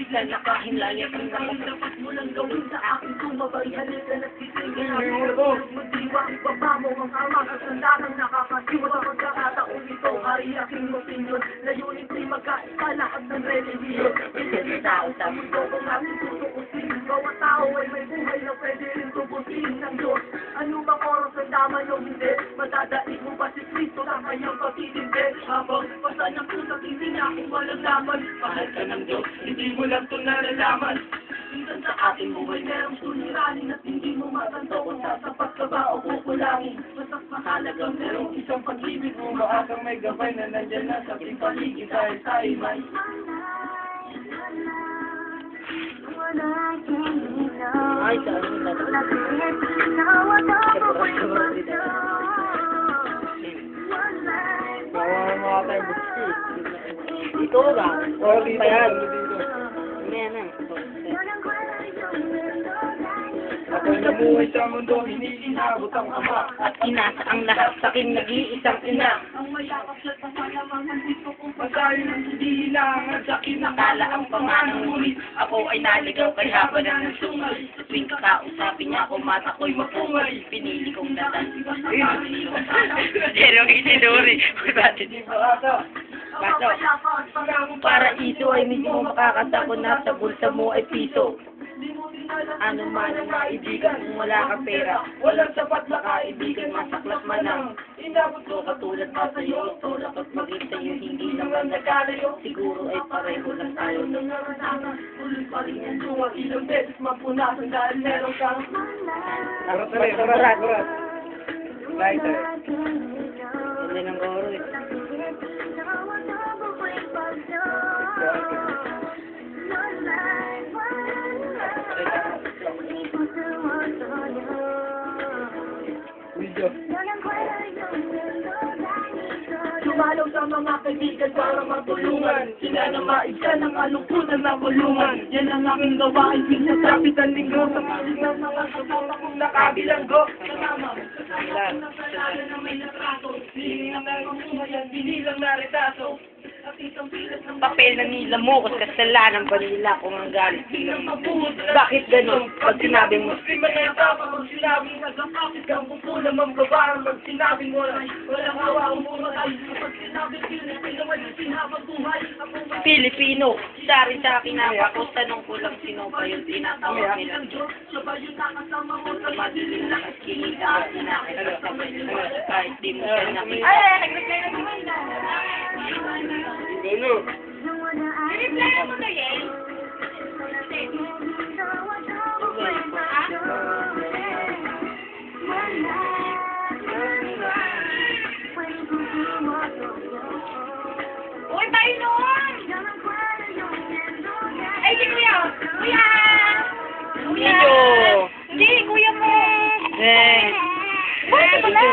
minsan nakahilayas ang lakas. Dapat mo lang gawin sa akin tumabay. Halika na sisigil ako. Magdiwa ang baba mo ang ama. Kasandarang nakakasiwa sa pagkakataon ito. Ay aking opinion. Layunin ko'y magkaisa lahat ng relihiyon. Hindi tao sa mundo kung natin tutukusin. Bawat tao ay may buhay na pwede rin tubusin ng Diyos. Ano bang oras ang tama nyo hindi? Madadait mo ba si Cristo sa kanyang pagtitindi? Habang pasan ang pusak hindi na aking walang laman. Mahal ka ng Diyos, hindi mo lang ito nalalaman. Minsan sa ating buhay merong suliranin at hindi mo matanto kung sasapat ka ba o kukulangin. Basta't mahalagang merong isang pag-ibig mo. Maakang may gabay na nandyan na sa ating paligid dahil tayo may Ay, saan mo Nawawa mo ka tayo buksi. Dito ba? O, pa yan. Ayan na. Ako'y nabuhay sa mundo, iniinabot ang ama At inasa ang lahat sa aking nag-iisang ina. ang mayakap siya sa palamangan dito kung pagkain ang hindi hilangan sa Nakala ang pamanang ngunit ako ay naligaw kay haba ng sungal. Sa tuwing kakausapin niya ako, mata ko'y mapungay. Pinili kong dadan. Pero itinuri. Baso. Para iso ay mismo makakasako na sa bulsa mo ay piso. Ano man ang kaibigan kung wala kang pera. Walang sapat na kaibigan, masaklat man ang inabot ko katulad pa sa'yo. Tulak at maging sa'yo, hindi naman nagkalayo. Siguro ay pareho lang tayo ng naranasan. Tuloy pa rin ang luwag, ilang beses mapunasan dahil meron kang Kurat. lighter. Hindi ng goro eh. Video. Lumalaw sa mga kaibigan para matulungan. Sila na maisa ng kalungkutan na kulungan. Yan ang aking gawain, pinasapit ang linggo. Sa mga kasama kong nakabilanggo. Kasama ng salayan na may natrato. Hihingang na mamuhayan, binilang na retaso. At isang pilat ng Papel na nila mo, kasi kasalanan ba nila kung ang galit bilang mabuhod. Bakit ganun? Pag sinabi mo, Muslim ay tama, pag sinabing nagkakapit kang pupulang mambabarang, pag sinabing walang hawa ang bumatay, pag sinabing Pilipino ay sinhabang buhay, ako ay Pilipino, sari sa akin ako, tanong ko lang sino ba yung tinatawag nila. ng Diyos, siya ba yung nakasama mo sa Madilim na at kinita at sinakita sa kanila, kahit di mo siya nakita. nag-reply na naman na. Gano? Reply mo na yan. Uy, tayo noon! Ay, si Kuya! Kuya! Video! Hindi, Kuya mo! Eh! Bakit pala?